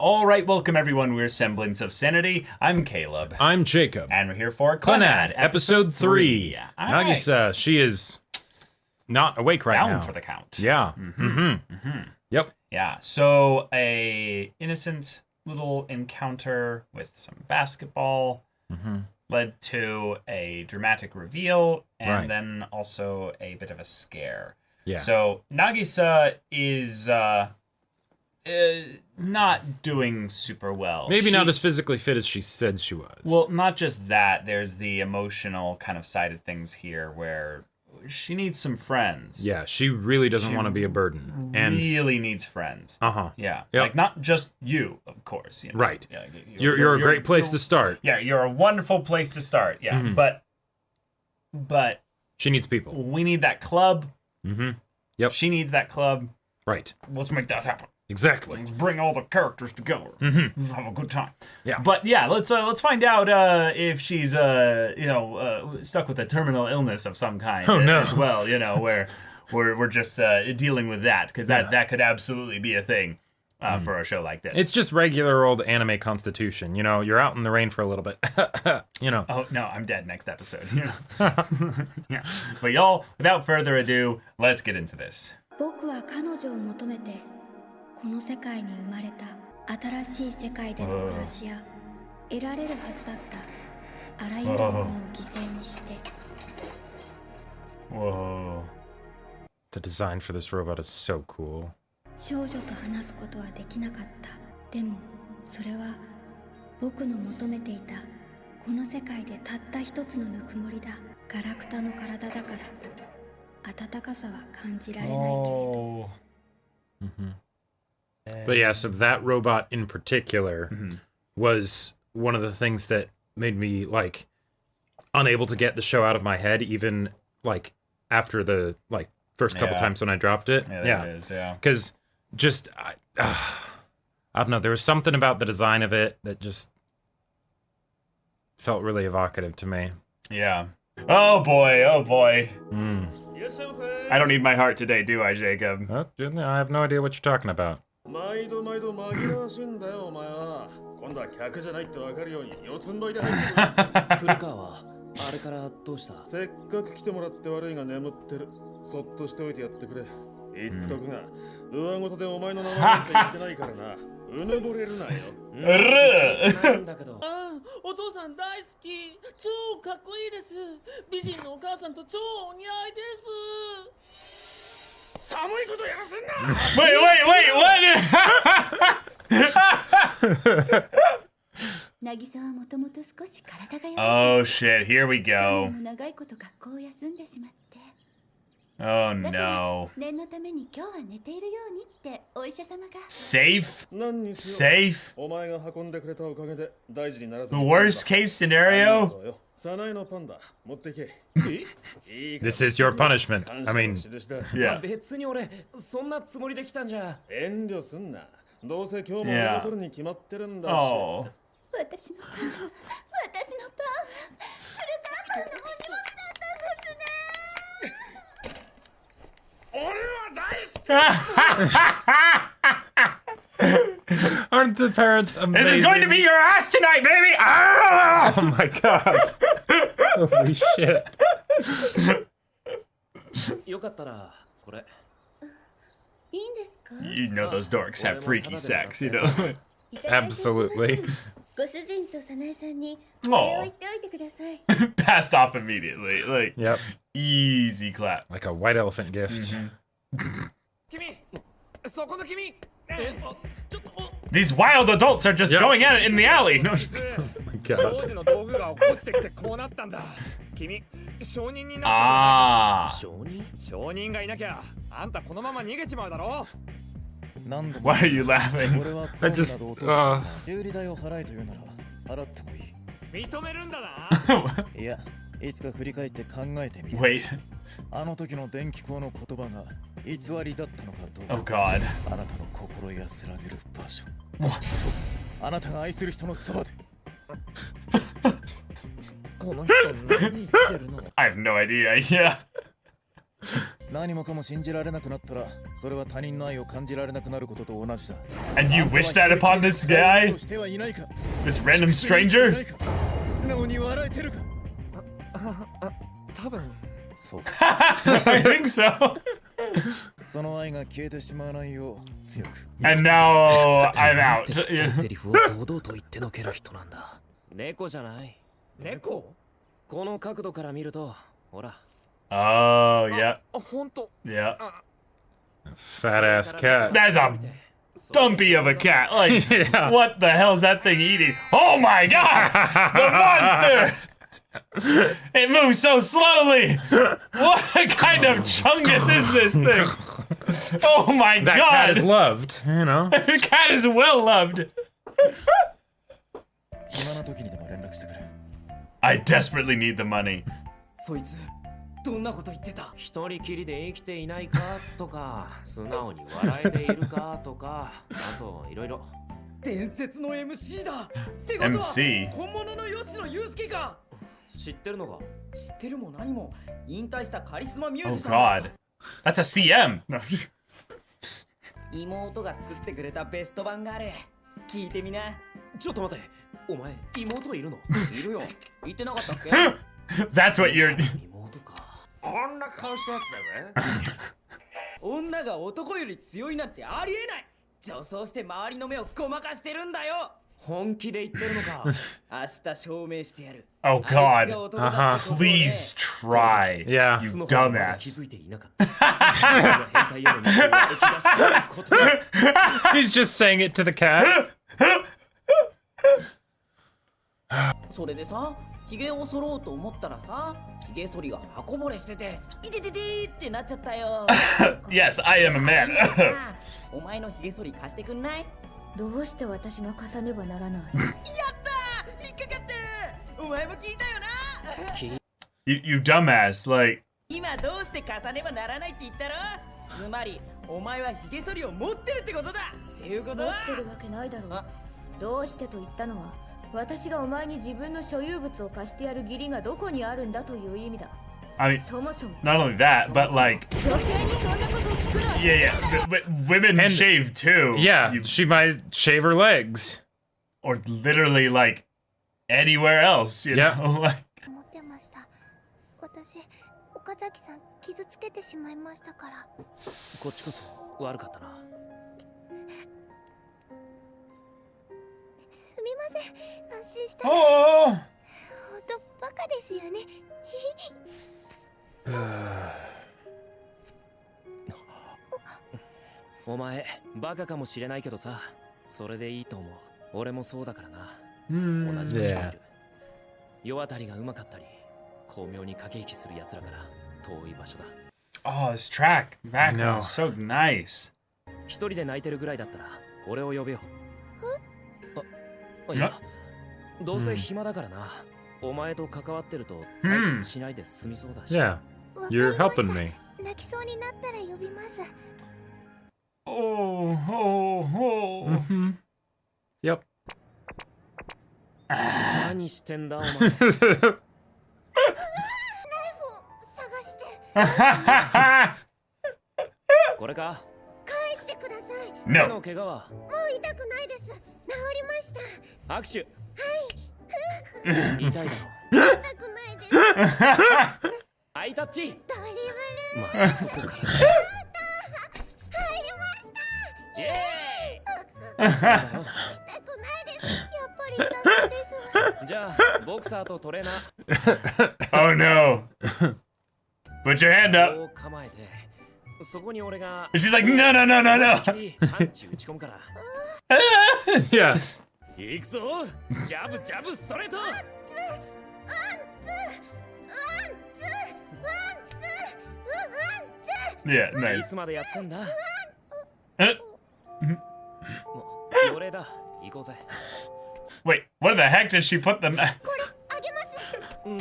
All right, welcome everyone. We're Semblance of Sanity. I'm Caleb. I'm Jacob. And we're here for Clannad, episode 3. All right. Nagisa, she is not awake right now. Down for the count. Yeah. Yep. Yeah, so a innocent little encounter with some basketball led to a dramatic reveal and then also a bit of a scare. Yeah. So Nagisa is not doing super well. Maybe not as physically fit as she said she was. Well, not just that. There's the emotional kind of side of things here where she needs some friends. Yeah, she really doesn't want to be a burden. And really needs friends. Yeah. Yep. Like, not just you, of course. You know? Right. Yeah, you're a great place to start. Yeah, you're a wonderful place to start. Yeah. But she needs people. We need that club. Yep. She needs that club. Right. Let's make that happen. Exactly. Let's bring all the characters together. Let's have a good time. Yeah. But yeah, let's find out if she's stuck with a terminal illness of some kind. Oh, no. As well, where we're just dealing with that because that could absolutely be a thing for a show like this. It's just regular old anime constitution. You're out in the rain for a little bit. Oh no, I'm dead next episode. Yeah. But y'all, without further ado, let's get into this. 僕は彼女を求めてこの世界に生まれた新しい世界での暮らしや得られるはずだったあらゆるものを犠牲にして Whoa. The design for this robot is so cool. 少女と話すことはできなかったでもそれは僕の求めていたこの世界でたった一つのぬくもりだガラクタの体だから温かさは感じられないけれど But yeah, so that robot in particular was one of the things that made me unable to get the show out of my head, even after the first couple times when I dropped it. Yeah. Because just I don't know, there was something about the design of it that just felt really evocative to me. Yeah. Oh boy. I don't need my heart today, do I, Jacob? I have no idea what you're talking about. 毎度紛らわしいんだよお前は今度は客じゃないって分かるように四つん這いで入ってくる古川はあれからどうしたせっかく来てもらって悪いが眠ってるそっとしておいてやってくれ言っとくが上ごとでお前の名前なんて言ってないからなうぬぼれるなよなんだけどお父さん大好き超かっこいいです美人のお母さんと超お似合いです寒いことやらせんな Wait. 渚はもともと少し体が弱い Oh shit, here we 去 go. 年も長いこと学校を休んでしまって Oh だから no. 念のために今日は寝ているようにってお医者様が Safe? 何にしよう Safe? お前が運んでくれたおかげで大事にならず The worst case scenario? サナエのパンダ持ってけ This is your punishment. I mean, Yeah. 別に俺そんなつもりで来たんじゃ遠慮すんなどうせ今日も残るに決まってるんだし Oh. 私のパン古川パンのお荷物だったんですね 俺は大好き aren't the parents amazing? This is going to be your ass tonight, baby! Ah! Oh my god. Holy shit. よかったらこれいいんですか You know those dorks have freaky sex, you know? いただいておきます Absolutely. ご主人と早苗さんにこれを言っておいてください Passed off immediately. Yep. Easy clap. Like a white elephant gift. 君そこの君 These wild adults are just going at it in the alley. No. Oh my god. 当時の道具が落ちてきてこうなったんだ君証人になって Ah. 証人がいなきゃあんたこのまま逃げちまうだろ Why are you laughing? I just, 修理代を払えと言うなら払ってもいい認めるんだな いやいつか振り返って考えてみる Wait. あの時の電気工の言葉が偽りだったのかどう Oh か god. あなたの心安らげる場所そうあなたが愛する人のそばでこの人何言ってるの I have no idea. Yeah. 何もかも信じられなくなったら、それは他人の愛を感じられなくなることと同じだ。And you wish that upon this guy? してはいないか。 This random stranger? 素直に笑えてるか。多分そう。I think so. その愛が消えてしまわないよう強く。And now I'm out. セリフを堂々と言ってのける人なんだ。猫じゃない。猫？この角度から見ると、ほら。Oh, yeah. 本当。 Yeah. Fat ass cat. That's a dumpy of a cat. Like, what the hell is that thing eating? Oh my god! The monster! It moves so slowly! What kind of chungus is this thing? Oh my That god! cat is loved, you know. The cat is well loved! 暇な時にでも連絡してくれ。I desperately need the money. そいつ、どんなこと言ってた？一人きりで生きていないかとか、素直に笑えているかとか、あといろいろ。伝説の MC だ。ってことは MC? 本物の吉野祐介か。知ってるのか？知ってるも何も。引退したカリスマミュー Oh ジシャンだ。 god. That's a CM! No. 妹が作ってくれたベスト版がある。聞いてみな。ちょっと待って。お前、妹いるの？いるよ。言ってなかったっけ？ That's what you're... 妹か。こんな顔したやつだぜ。女が男より強いなんてありえない。女装して周りの目をごまかしてるんだよ。本気で言ってるのか。明日証明してやる。 Oh god. Please Please try. Yeah. You 気 dumbass. づいていなかった。変態への道を歩き出したことだ。 He's just saying it to the cat. それでさ、ヒゲを剃ろうと思ったらさ、ヒゲ剃りが箱ぼれしてて、いてててーってなっちゃったよ。Yes, I am a man. お前のヒゲ剃り貸してくんない？どうして私が貸さねばならない？やったー！引っかかったー！お前も聞いたよな。You dumbass. Like, 今どうして貸さねばならないって言ったろ？つまり、お前はヒゲ剃りを持ってるってことだ。っていうことは？持ってるわけないだろう。どうしてと言ったのは、私がお前に自分の所有物を貸してやる義理がどこにあるんだという意味だ。I mean, そもそも not only that, but like, 女性にそんなことを聞くのは yeah, yeah. Women And- shave too. Yeah, You- she might shave her legs. or literally like anywhere else. You Yeah. know, like. 思ってました。私、岡崎さん傷つけてしまいましたから。こっちこそ悪かったな。すみません。安心したら。 Oh. ほんとバカですよね。お前、バカかもしれないけどさ、それでいいと思う。俺もそうだからな。同じ場所にい Yeah. る。世当たりがうまかったり、巧妙に駆け引きする奴らから遠い場所だ。 Oh, this track. That know. was so nice. 一人で泣いてるぐらいだったら、俺を呼べよ。いや、どうせ暇だからな。お前と関わってると解決しないで済みそうだし。 Yeah, you're helping me. 泣きそうになったら呼びます。 Oh, oh, oh. Mm-hmm. Yep. 何してんだお前。ナイフを探してこれか？返してください。手 no. の怪我はもう痛くないです。治りました。握手。痛いだろ。痛くないです。ハイタッチ。ドリブル。まあそこか。入りました。イエ痛くないです。やっぱり痛そうです。ーイ。じゃあボクサーとトレーナ Oh no. Put your hand ー up. を構えて、そこに俺が。 She's like, no, no, no, no, no. パンチ打ち込むから。 Yeah. 行くぞ。ジャブジャブストレート。Yeah, い nice. つまでやってんだ。 Uh, 奴隷だ。行こうぜ。 wait, what the heck did she put them? これあげます。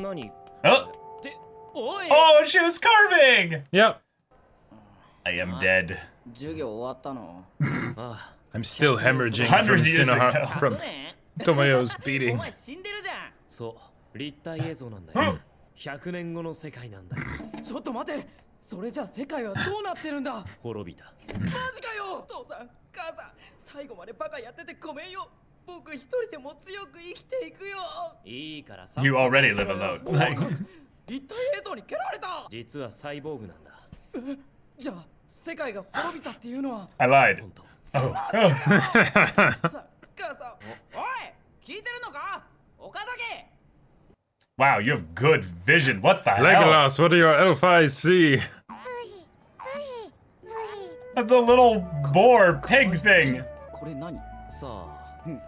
何？ Oh, っておい。 oh, she was carving. Yep. I am dead. 授業終わったの？あ I'm still hemorrhaging from, Hundreds of years ago. from Tomoyo's お beating. 前死んでるじゃん。そう、立体映像なんだよ。100年後の世界なんだよ。ちょっと待て。それじゃあ世界はどうなってるんだ。滅びた。マジかよ。父さん、母さん、最後までバカやっててごめんよ。僕一人でも強く生きていくよ。いいからさ。 You already live alone. Like, 一体映像に蹴られた。実はサイボーグなんだ。じゃあ世界が滅びたっていうのは。 I lied. 本当。 Oh. さ母さん、おい、聞いてるのか、岡崎。 Wow, you have good vision. What the hell? Legolas, what do your elf eyes see? That's a little boar pig thing. これ何。さあ。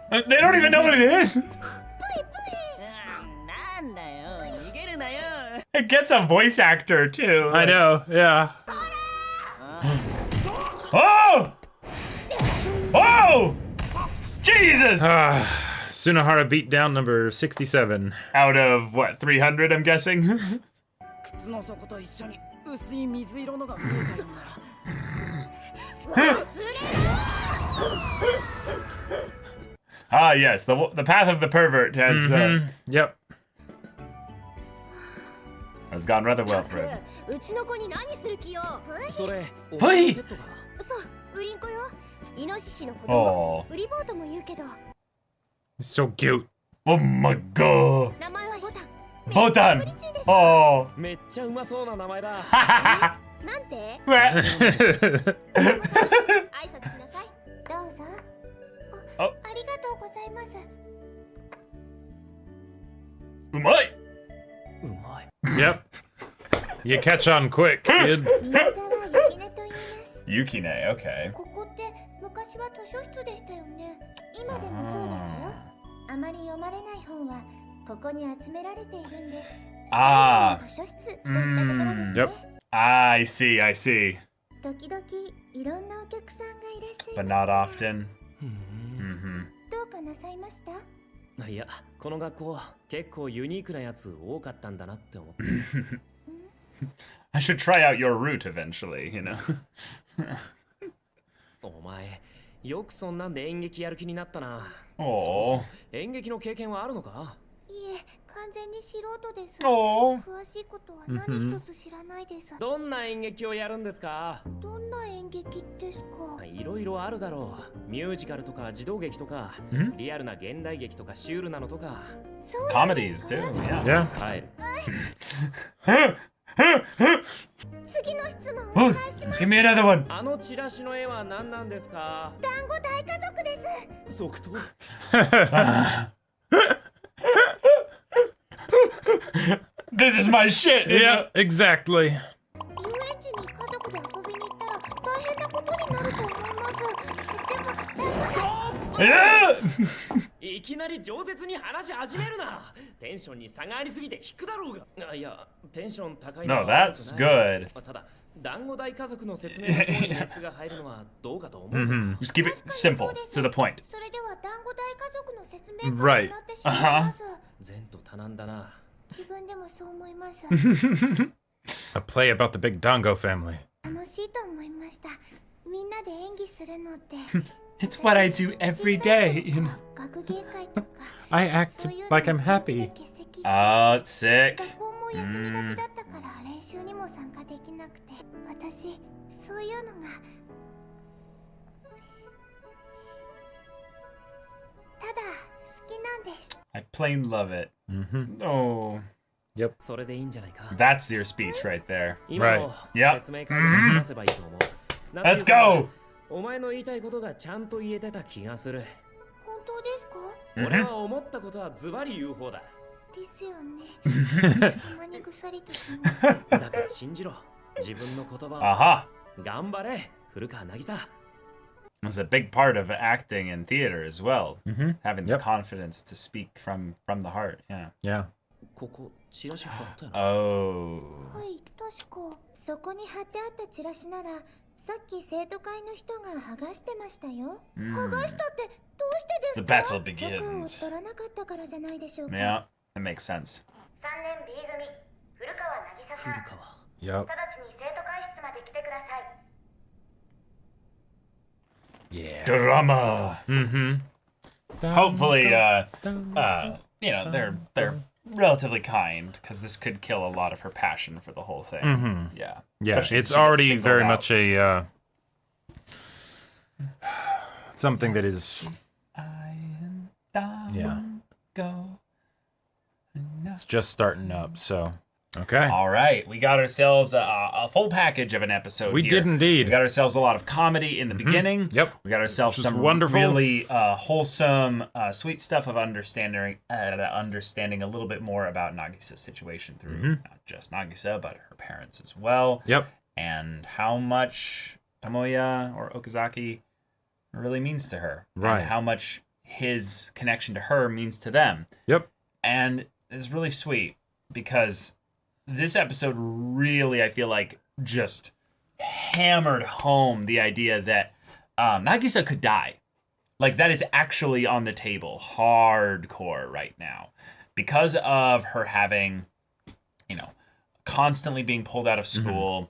They don't even know what it is. なんだよ、逃げるなよ。 It gets a voice actor too. I know, yeah. Oh! Oh! Jesus! Sunahara beat down number 67. Out of what, 300, I'm guessing? 靴の底と一緒に薄い水色のが見えたよな。 Ah, yes, the path of the pervert has Yep. has gone rather well for him. うちの子に何する気よ。それ、おはい前のペットか。そう、売りん子よ。イノシシの子供。 Oh, 売りボートも言うけど、 So cute. oh my god. 名前はボタン。 Botan! 嬉しいでしょ。 Oh. めっちゃうまそうな名前だ。なんて？ Meh. 挨拶しなさい。どうぞ。あありがとうございます。 Umai! うまい。 Yep. You catch on quick, kid. 宮沢ゆきねと言います。 Yukine, okay. ここって昔は図書室でしたよね。今でもそうですよ。あまり読まれない本はここに集められているんです。 Ah, 図書室といったところですね。 Yep. I see, I see. 時々いろんなお客さんがいらっしゃい But ま not す。 often. Mm-hmm. どうかなさいました？いや、この学校結構ユニークなやつ多かったんだなって思って。 I should try out your route eventually, you know? お前、よくそんなんで演劇やる気になったな。 Oh. 演劇の経験はあるのか？いえ、完全に素人です。 Oh. 詳しいことは何一つ知らないです。どんな演劇をやるんですか？どんな演劇ですか？いろいろあるだろう。ミュージカルとか児童劇とか、リアルな現代劇とかシュールなのとか。そうなんで Comedies すか？ too, yeah. Yeah. 帰る。次の質問お願いします。 Give me another one. あのチラシの絵は何なんですか？団子大家族です。即答。 This is my shit. Yeah, exactly. 遊園地に家族で遊びに行ったら大変なことになると思います。でも、 Yeah. いきなり饒舌に話し始めるな。テンションに差がありすぎて引くだろうが。いや、テンション高いの No, は that's 悪くない good. ただ、団子大家族の説明の通りにやつが入るのはどうかと思うぞ。 Just keep it simple, to the point. それでは団子大家族の説明会になってしまいます。前途多難だな。自分でもそう思います。 A play about the big Dongo family. 楽しいと思いました。みんなで演技するのって。 It's what I do every day, you know. 学芸会とか。 I act そういうの like I'm happy. 欠席しち Oh, ゃ it's sick. 学校も休みがちだったから練習にも参加できなくて、私そういうのがただ好きなんです。 I plain love it. Oh, それでいいんじゃないか。 that's your speech right there. 今の Yep. 説明会で話せばいいと思う。なんていう Let's か go. お前の言いたいことがちゃんと言えてた気がする。本当ですか？俺は思ったことはズバリ言う方だ。ですよね。たまにぐさりとします。だから信じろ。自分の言葉 Aha. を。頑張れ、古川渚。 It's a big part of acting and theater as well. Having the Yep. confidence to speak from the heart. Yeah. Yeah. ここ、チラシ貼ったよな。 Oh. はい、確かそこに貼ってあったチラシならさっき生徒会の人が剥がしてましたよ。剥がしたってどうしてで The すか？ battle 許可を begins. 取らなかったからじゃないでしょうか。 Yeah, that makes sense. 3年 B 組古川渚さん、古川。 Yep. 直ちに生徒会室まで来てください。 Yeah. Drama. Mm-hmm. Hopefully, you know, they're relatively kind, because this could kill a lot of her passion for the whole thing. Mm-hmm. Yeah. Yeah, Especially if it's she gets already singled very out. much a something that is yeah. Go. It's just starting up, so okay. All right, we got ourselves a full package of an episode. We here. did indeed. We got ourselves a lot of comedy in the beginning. Yep. We got ourselves Which is some wonderful. really wholesome, sweet stuff of understanding a little bit more about Nagisa's situation through not just Nagisa, but her parents as well. Yep. And how much Tomoya or Okazaki really means to her. Right. And how much his connection to her means to them. Yep. And it's really sweet because this episode really, I feel like, just hammered home the idea that Nagisa could die. Like, that is actually on the table hardcore right now. Because of her having, constantly being pulled out of school,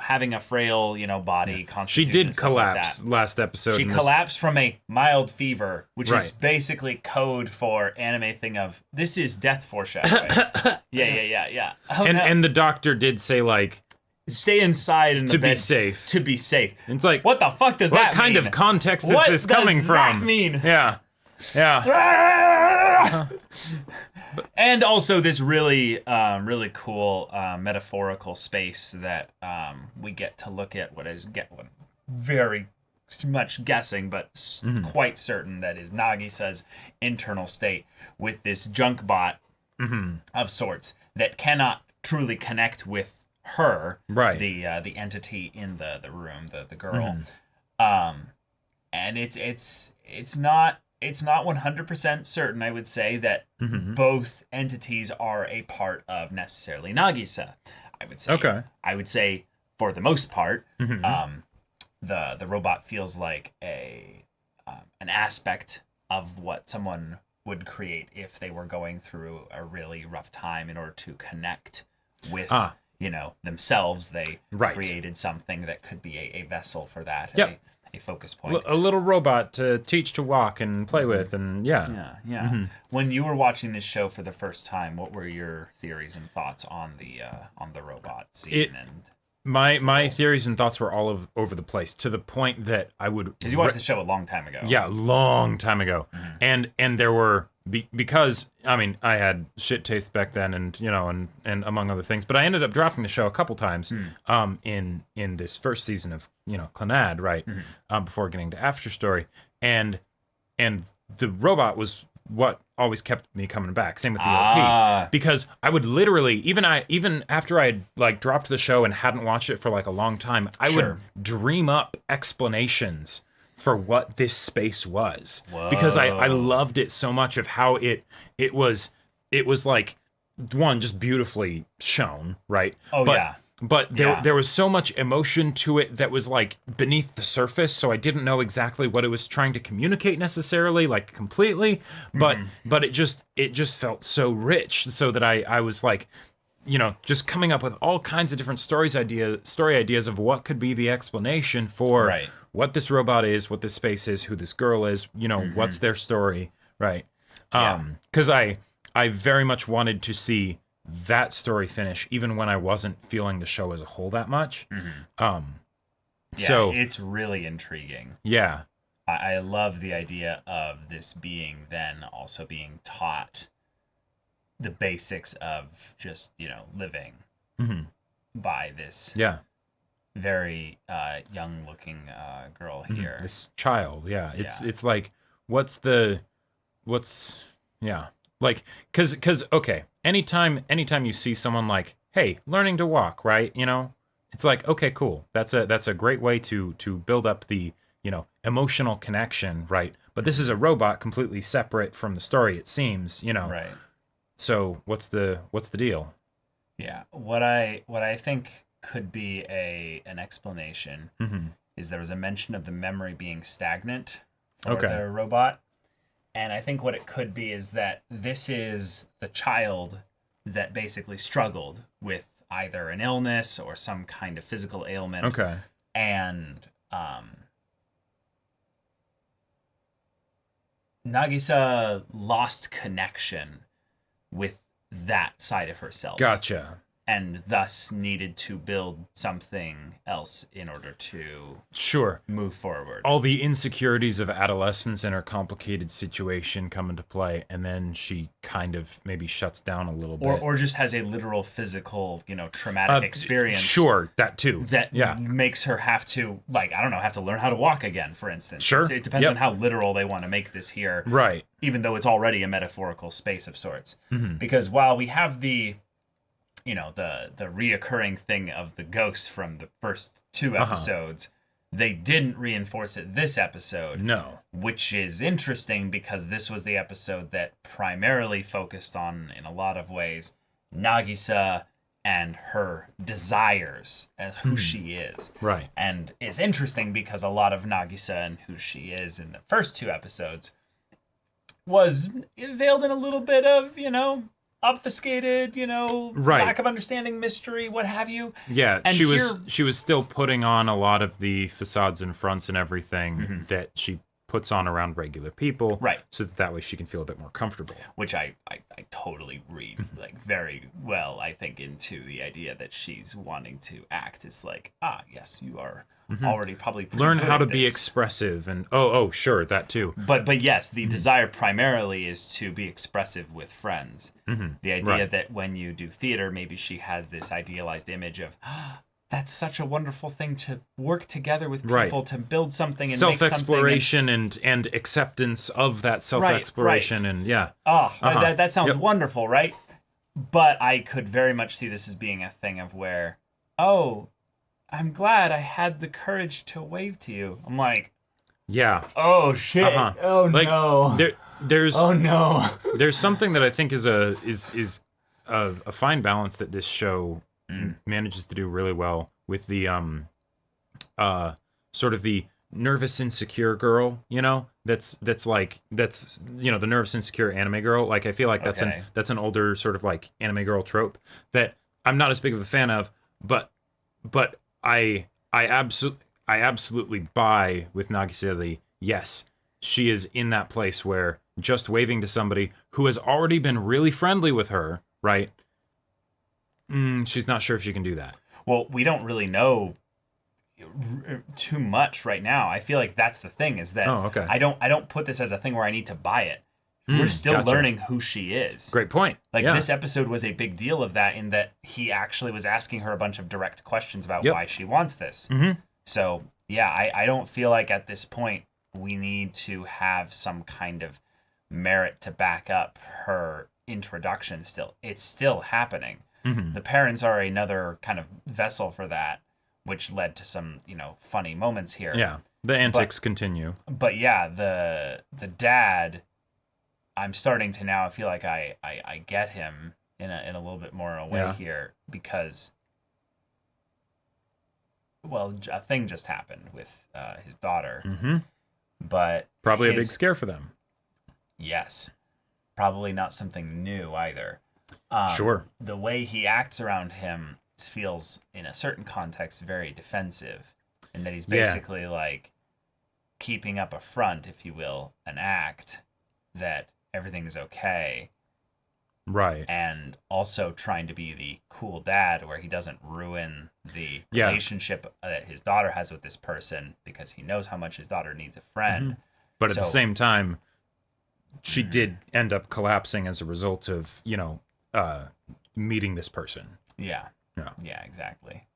having a frail, body, She constitution. did and stuff like collapse that. last episode. She in this- collapsed from a mild fever, which is Right. basically code for anime thing of, this is death foreshadowing. yeah. Oh, no. and the doctor did say, like, Stay inside in the to bed be safe. to be safe. It's like, What the fuck does what that kind mean? of context is What this does coming that from? mean? Yeah. Yeah. And also this really, really cool metaphorical space that we get to look at what very much guessing, but quite certain that is Nagisa's internal state with this junk bot of sorts that cannot truly connect with her, Right. the entity in the room, the girl. And it's not 100% certain, I would say, that both entities are a part of necessarily Nagisa. I would say. Okay. I would say for the most part, the robot feels like an aspect of what someone would create if they were going through a really rough time in order to connect with themselves. They Right. created something that could be a vessel for that. Yep. A focus point. A little robot to teach to walk and play with, and yeah. Yeah. When you were watching this show for the first time, what were your theories and thoughts on the robot scene? My theories and thoughts were all over the place, to the point that I would... Because you watched the show a long time ago. Yeah, long time ago. And there were... Because, I mean, I had shit taste back then, and and among other things, but I ended up dropping the show a couple times in this first season of Clannad, right, before getting to After Story, and the robot was what always kept me coming back. Same with the OP, because I would literally, even after I had like dropped the show and hadn't watched it for like a long time, I would dream up explanations for what this space was. Whoa. Because I loved it so much of how it was like, one, just beautifully shown, right? But there was so much emotion to it that was like beneath the surface, so I didn't know exactly what it was trying to communicate necessarily, like completely. But it just felt so rich, so that I was like, just coming up with all kinds of different story ideas of what could be the explanation for what this robot is, what this space is, who this girl is, what's their story, right? Because I very much wanted to see that story finish, even when I wasn't feeling the show as a whole that much. So it's really intriguing. Yeah. I love the idea of this being then also being taught the basics of just, living by this very young looking girl here. This child, it's like, like, cause okay, anytime you see someone like, hey, learning to walk, right, it's like, okay, cool, that's a great way to build up the emotional connection, right? But this is a robot completely separate from the story, it seems, Right. So what's the deal? Yeah, what I think could be an explanation is there was a mention of the memory being stagnant for the robot, and I think what it could be is that this is the child that basically struggled with either an illness or some kind of physical ailment. Okay. And Nagisa lost connection with that side of herself. Gotcha. And thus needed to build something else in order to Sure. move forward. All the insecurities of adolescence and her complicated situation come into play, and then she kind of maybe shuts down a little bit. Or just has a literal physical, traumatic experience. Sure, that too. That makes her have to, have to learn how to walk again, for instance. Sure. It depends on how literal they want to make this here. Right. Even though it's already a metaphorical space of sorts. Mm-hmm. Because while we have the reoccurring thing of the ghost from the first 2 episodes, they didn't reinforce it this episode. No. Which is interesting because this was the episode that primarily focused on, in a lot of ways, Nagisa and her desires and who she is. Right. And it's interesting because a lot of Nagisa and who she is in the first 2 episodes was veiled in a little bit of, obfuscated, lack of understanding, mystery, what have you. Yeah, and she was still putting on a lot of the facades and fronts and everything that she puts on around regular people, right? So that way she can feel a bit more comfortable. Which I totally read very well. I think into the idea that she's wanting to act is yes, you are already probably pretty learn good how at to be this. expressive and sure, that too. But yes, the desire primarily is to be expressive with friends. The idea that when you do theater, maybe she has this idealized image of that's such a wonderful thing to work together with people to build something and self-exploration make something and acceptance of that self-exploration and that sounds wonderful, right? But I could very much see this as being a thing of where, I'm glad I had the courage to wave to you. I'm like, oh shit, oh no, there's oh no, there's something that I think is a fine balance that this show manages to do really well with the sort of the nervous insecure girl, that's the nervous insecure anime girl. Like I feel like that's an older sort of like anime girl trope that I'm not as big of a fan of, but I absolutely buy with Nagisa yes, she is in that place where just waving to somebody who has already been really friendly with her, right? She's not sure if she can do that. Well, we don't really know too much right now. I feel like that's the thing is that I don't put this as a thing where I need to buy it. We're still learning who she is. Great point. This episode was a big deal of that in that he actually was asking her a bunch of direct questions about why she wants this. So, I don't feel like at this point we need to have some kind of merit to back up her introduction still. It's still happening. The parents are another kind of vessel for that, which led to some, funny moments here. Yeah, the antics continue. But the dad, I'm starting to now feel like I get him in a little bit more a way here because, a thing just happened with his daughter. But probably a big scare for them. Yes. Probably not something new either. Sure. The way he acts around him feels, in a certain context, very defensive. And that he's basically keeping up a front, if you will, an act that everything is okay. Right. And also trying to be the cool dad where he doesn't ruin the relationship that his daughter has with this person because he knows how much his daughter needs a friend. But at the same time, she did end up collapsing as a result of, meeting this person. Yeah, exactly.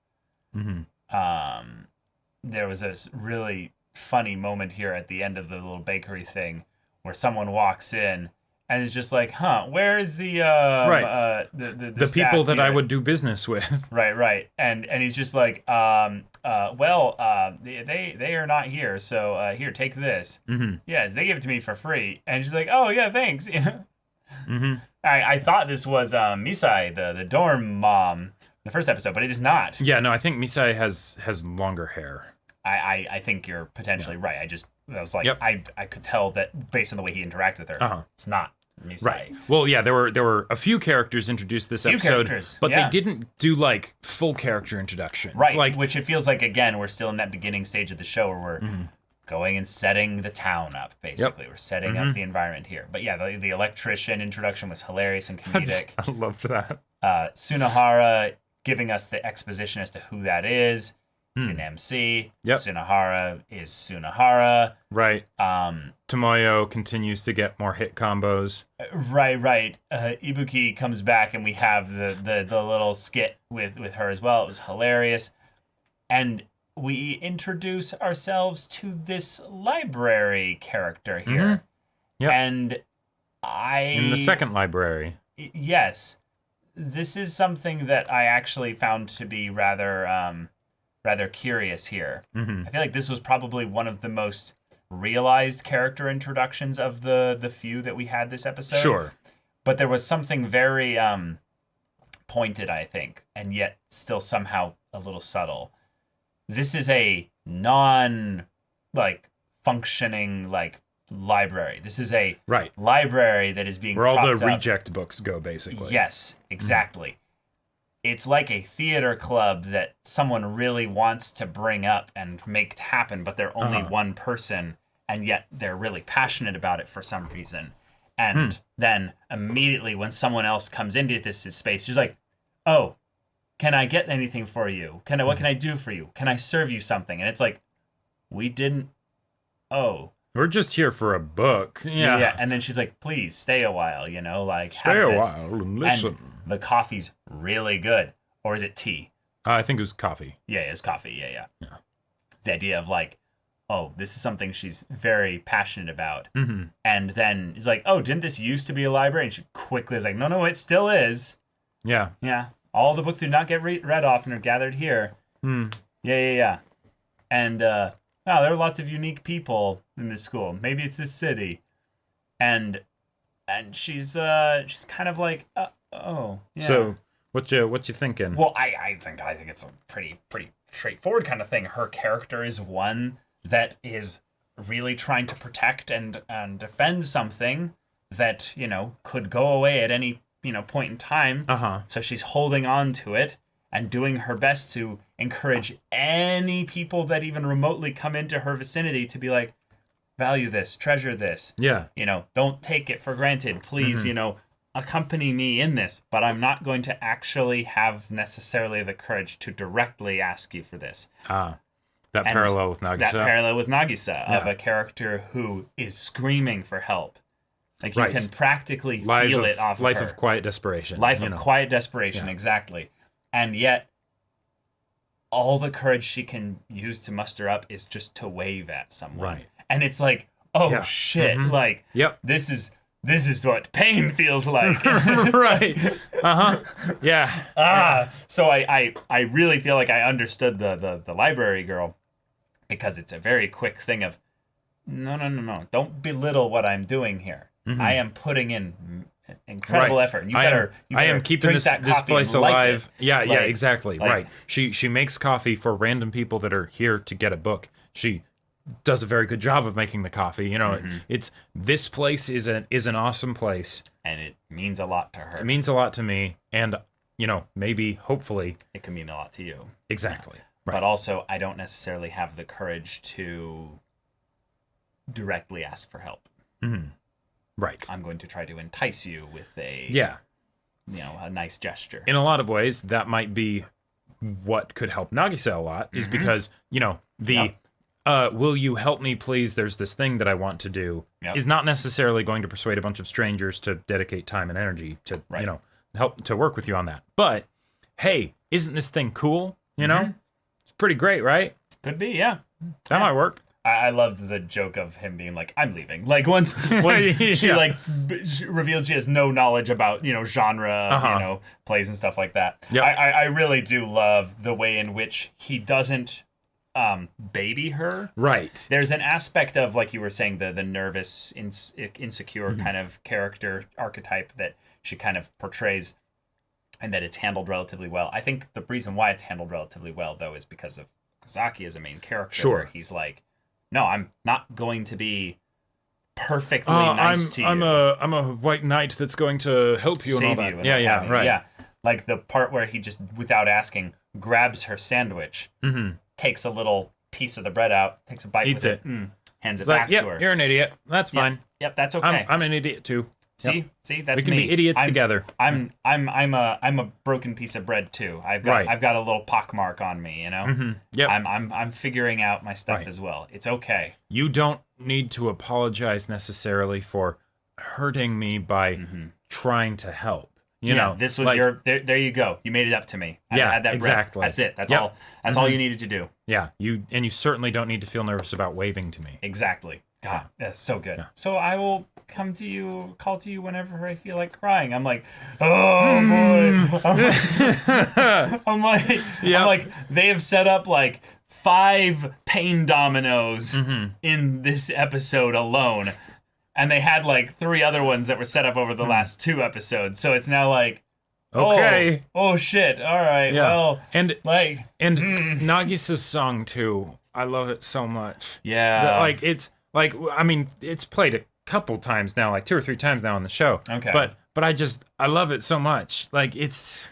There was a really funny moment here at the end of the little bakery thing where someone walks in and is just like, where is the the people that I would do business with? Right. And he's just like, they are not here, so here, take this. Yes, they give it to me for free. And she's like, oh yeah, thanks. I thought this was Misai, the dorm mom, the first episode, but it is not. Yeah, no, I think Misai has longer hair. I think you're potentially right. I was like, I could tell that based on the way he interacted with her, it's not Misai. Right. Well, yeah, there were a few characters introduced this episode, but they didn't do full character introductions. Right. Which it feels like, again, we're still in that beginning stage of the show where we're going and setting the town up, basically. We're setting up the environment here. But yeah, the electrician introduction was hilarious and comedic. I loved that. Sunahara giving us the exposition as to who that is. He's an MC. Yep. Sunahara is Sunahara. Right. Tomoyo continues to get more hit combos. Right. Ibuki comes back and we have the little skit with her as well. It was hilarious. And we introduce ourselves to this library character here. Yep. And in the second library. Yes. This is something that I actually found to be rather curious here. I feel like this was probably one of the most realized character introductions of the few that we had this episode. Sure. But there was something very pointed, I think, and yet still somehow a little subtle. This is a functioning library. This is a library that is being where all the propped up. reject books go, basically. Yes, exactly. It's like a theater club that someone really wants to bring up and make happen, but they're only one person, and yet they're really passionate about it for some reason. And then immediately when someone else comes into this space, she's like, "Oh, can I get anything for you? What can I do for you? Can I serve you something?" And it's like, we didn't. Oh. We're just here for a book. Yeah. And then she's like, "Please stay a while, Stay have a this." while and listen. And the coffee's really good. Or is it tea? I think it was coffee. Yeah, it's coffee. Yeah. The idea of this is something she's very passionate about. And then it's like, "Oh, didn't this used to be a library?" And she quickly is like, No, it still is. Yeah. Yeah. All the books do not get read often are gathered here. Yeah. And there are lots of unique people in this school. Maybe it's this city. And she's kind of like, oh, yeah. So what you thinking? Well, I think it's a pretty straightforward kind of thing. Her character is one that is really trying to protect and defend something that, could go away at any, point in time. So she's holding on to it and doing her best to encourage any people that even remotely come into her vicinity to be like, value this, treasure this. Yeah. Don't take it for granted. Please, accompany me in this, but I'm not going to actually have necessarily the courage to directly ask you for this. That parallel with Nagisa. Of a character who is screaming for help. Like you can practically feel it off of her. Life of quiet desperation. Life of quiet desperation, exactly. And yet, all the courage she can use to muster up is just to wave at someone. Right. And it's like, shit, this is what pain feels like. Right. Yeah. So I really feel like I understood the library girl, because it's a very quick thing of, no. Don't belittle what I'm doing here. I am putting in incredible effort. You better I am keeping this place alive. Yeah, exactly. Like, right. She makes coffee for random people that are here to get a book. She does a very good job of making the coffee. It's this place is an awesome place, and it means a lot to her. It means a lot to me, and maybe hopefully it can mean a lot to you. Exactly. Right. But also, I don't necessarily have the courage to directly ask for help. Right. I'm going to try to entice you with a nice gesture. In a lot of ways, that might be what could help Nagisa a lot, is because, will you help me, please? There's this thing that I want to do, is not necessarily going to persuade a bunch of strangers to dedicate time and energy to, help to work with you on that. But, hey, isn't this thing cool? It's pretty great, right? Could be, yeah. That might work. I loved the joke of him being like, "I'm leaving." Like once she revealed she has no knowledge about genre, plays and stuff like that. Yep. I really do love the way in which he doesn't baby her. Right. There's an aspect of, like you were saying, the nervous, insecure kind of character archetype that she kind of portrays, and that it's handled relatively well. I think the reason why it's handled relatively well, though, is because of Kozaki as a main character. Sure. Where he's like, no, I'm not going to be perfectly nice to you. I'm a white knight that's going to help you Save and all you that. and Right. Yeah. Like the part where he just, without asking, grabs her sandwich, takes a little piece of the bread out, takes a bite Eats with it. hands it It's like, back yep, to her. you're an idiot. That's fine. Yep, that's okay. I'm an idiot too. See, that's We can me. be idiots together. I'm a broken piece of bread too. I've got a little pock mark on me, you know. Yep. I'm figuring out my stuff as well. It's okay. You don't need to apologize necessarily for hurting me by trying to help. You know, this was like, there you go. You made it up to me. I Yeah, had that exactly. Bread. That's it. That's Yep. all. That's all you needed to do. Yeah, you certainly don't need to feel nervous about waving to me. Exactly. God, that's so good. So I will call to you whenever I feel like crying. I'm like, oh boy. I'm like, they have set up like 5 pain dominoes in this episode alone. And they had like 3 other ones that were set up over the last 2 episodes. So it's now like, Okay. Oh shit. All right. Yeah. Well, and like, Nagisa's song too. I love it so much. yeah. Like it's like, I mean, it's played a couple times now, like 2 or 3 times now on the show. Okay. But I love it so much. Like the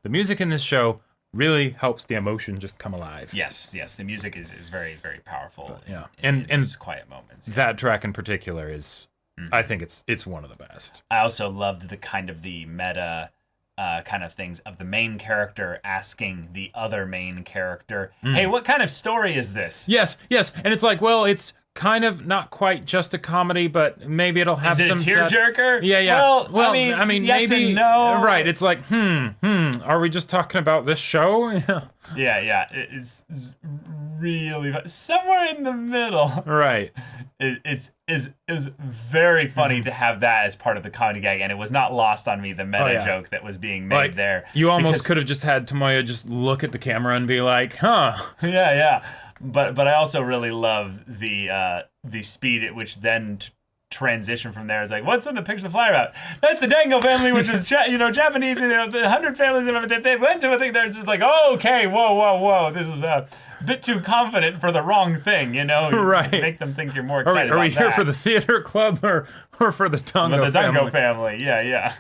music in this show really helps the emotion just come alive. Yes. The music is very, very powerful. Yeah. In And these quiet moments. that track in particular is, I think it's one of the best. I also loved the kind of the meta kind of things of the main character asking the other main character, hey, what kind of story is this? Yes. And it's like, well, it's kind of not quite just a comedy, but maybe it'll have Is it some a tearjerker? Yeah. Well, I mean, yes maybe and no. Right. It's like, are we just talking about this show? Yeah. It's really somewhere in the middle. Right. It is very funny to have that as part of the comedy gag, and it was not lost on me the meta joke that was being made Like, there. You almost could have just had Tomoya just look at the camera and be like, huh. Yeah. But I also really love the speed at which then transition from there is like, what's in the picture of the flyer about? That's the Dango family, which was Japanese, the 100 families that they went to. I think they're just like, oh, okay, whoa, this is a bit too confident for the wrong thing, Right. Make them think you're more excited. Are we about here that. for the theater club or for the Dango the Dango family? family? Yeah.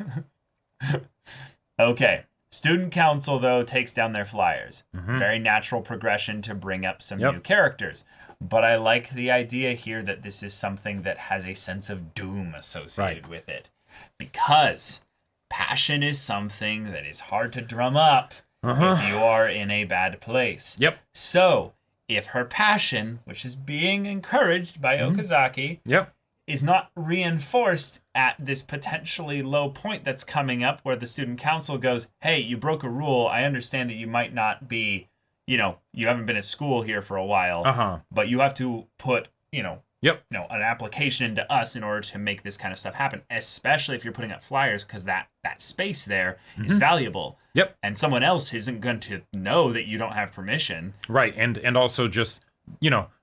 Okay. Student council, though, takes down their flyers. Very natural progression to bring up some new characters. But I like the idea here that this is something that has a sense of doom associated with it. Because passion is something that is hard to drum up if you are in a bad place. Yep. So, if her passion, which is being encouraged by Okazaki, Yep. is not reinforced at this potentially low point that's coming up where the student council goes, hey, you broke a rule. I understand that you might not be, you haven't been at school here for a while, but you have to put, an application into us in order to make this kind of stuff happen, especially if you're putting up flyers, because that space there is valuable. Yep. And someone else isn't going to know that you don't have permission. Right. And also just,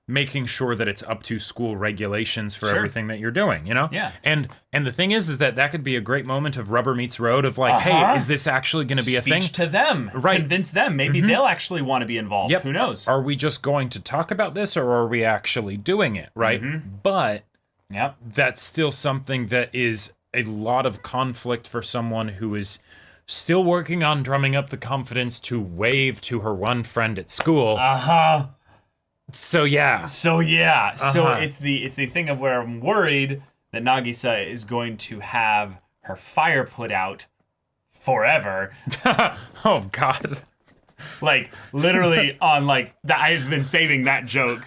making sure that it's up to school regulations for everything that you're doing, Yeah. And the thing is that could be a great moment of rubber meets road of like, hey, is this actually going to be a thing? Speech to them. Right. Convince them. Maybe they'll actually want to be involved. Yep. Who knows? Are we just going to talk about this or are we actually doing it? Right. But Yep. that's still something that is a lot of conflict for someone who is still working on drumming up the confidence to wave to her one friend at school. So yeah. So it's the thing of where I'm worried that Nagisa is going to have her fire put out forever. Oh God. Like literally on like that. I've been saving that joke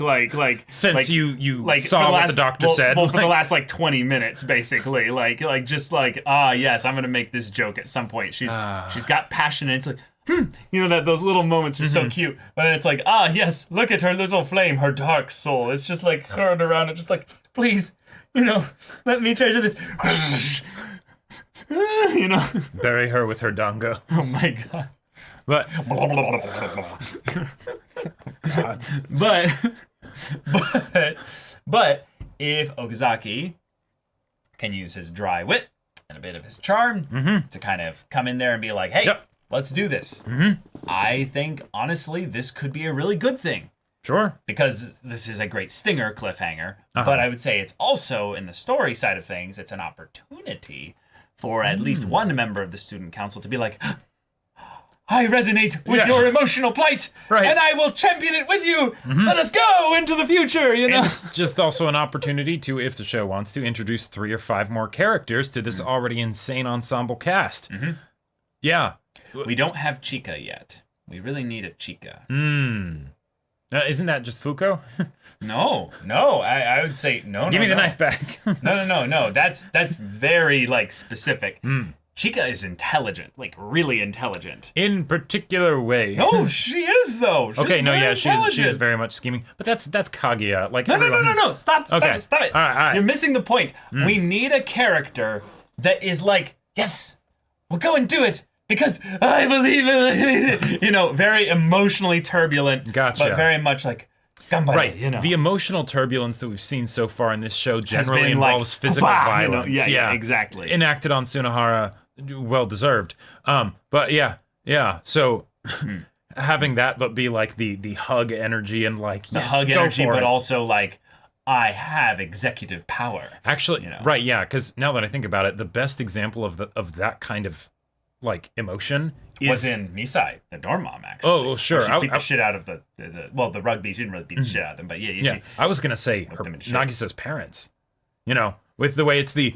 Since you saw for the what the doctor said. Well, for the last 20 minutes, basically. Yes, I'm gonna make this joke at some point. She's got passion, and it's like, that those little moments are so cute. But then it's like, yes, look at her little flame, her dark soul. It's just like her around it, just like, please, let me treasure this. Bury her with her dango. Oh my God. But but if Okazaki can use his dry wit and a bit of his charm to kind of come in there and be like, hey, let's do this. I think, honestly, this could be a really good thing. Sure. Because this is a great stinger cliffhanger. But I would say it's also, in the story side of things, it's an opportunity for at least one member of the student council to be like, I resonate with your emotional plight, and I will champion it with you. Let us go into the future, you know? And it's just also an opportunity to, if the show wants to, introduce 3 or 5 more characters to this already insane ensemble cast. Yeah. We don't have Chica yet. We really need a Chica. Isn't that just Fuko? No, I would say no. Give me the knife back. No. That's very like specific. Chica is intelligent, like really intelligent. In particular way. No, she is though. She's She is very much scheming. But that's Kaguya. Like no. Stop it. All right. You're missing the point. We need a character that is like, yes, we'll go and do it. Because I believe it, you know, very emotionally turbulent, Gotcha. but very much like, gambare, right. you know. The emotional turbulence that we've seen so far in this show generally been like, involves physical violence. You know? Yeah, exactly. Enacted on Sunahara, well deserved. But yeah. So having that, but be like the hug energy and like the hug energy, but also like, I have executive power. Actually, you know? Right? Yeah, because now that I think about it, the best example of that kind of like emotion was in Misai, the dorm mom, actually. Oh, well, sure. She beat the shit out of the rugby. She didn't really beat the shit out of them, but yeah. I was gonna say Nagisa's parents. You know, with the way it's the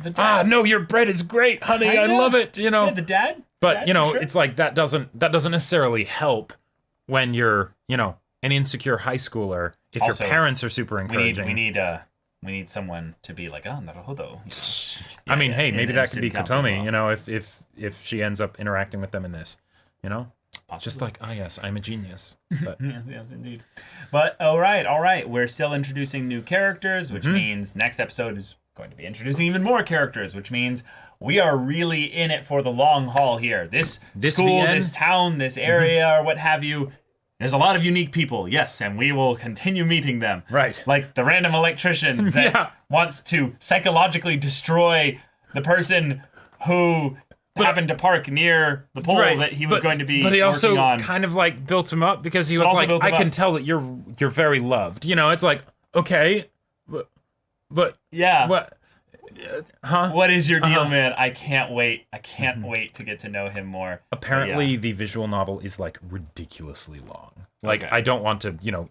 no, your bread is great, honey. I love it. You know, the dad. But you know, it's like that doesn't necessarily help when you're an insecure high schooler. If also, your parents are super encouraging, we need someone to be like, naruhodo. I mean, hey, maybe that could be Kotomi, well. If she ends up interacting with them in this, Possibly. Just like, yes, I'm a genius. But. yes, indeed. But all right, we're still introducing new characters, which means next episode is going to be introducing even more characters, which means we are really in it for the long haul here. This school, VN? This town, this area, or what have you. There's a lot of unique people, yes, and we will continue meeting them. Right. Like the random electrician that wants to psychologically destroy the person who happened to park near the pole that he was going to be working on. But he also kind of like built him up because he was like, I can tell that you're very loved. It's like, okay, but yeah. What? What is your deal, man? I can't wait. I can't wait to get to know him more. Apparently, the visual novel is like ridiculously long. Like, I don't want to,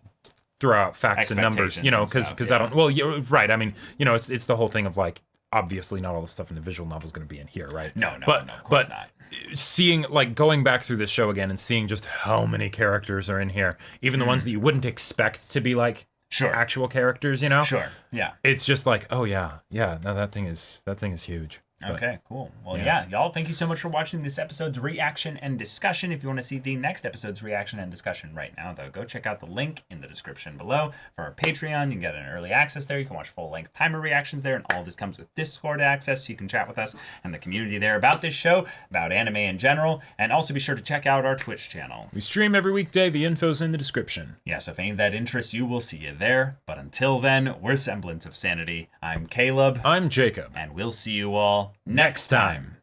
throw out facts and numbers, because I don't. Well, you're right. I mean, it's the whole thing of like, obviously, not all the stuff in the visual novel is going to be in here, right? No, of course not. Seeing, like, going back through this show again and seeing just how many characters are in here, even the ones that you wouldn't expect to be like. Actual characters, Sure, yeah. It's just like, no, that thing is huge. Okay, cool. Well, yeah, y'all, thank you so much for watching this episode's reaction and discussion. If you want to see the next episode's reaction and discussion right now, though, go check out the link in the description below for our Patreon. You can get an early access there. You can watch full-length timer reactions there, and all this comes with Discord access, so you can chat with us and the community there about this show, about anime in general, and also be sure to check out our Twitch channel. We stream every weekday. The info's in the description. Yeah, so if any of that interests you, we'll see you there. But until then, we're Semblance of Sanity. I'm Caleb. I'm Jacob. And we'll see you all next time.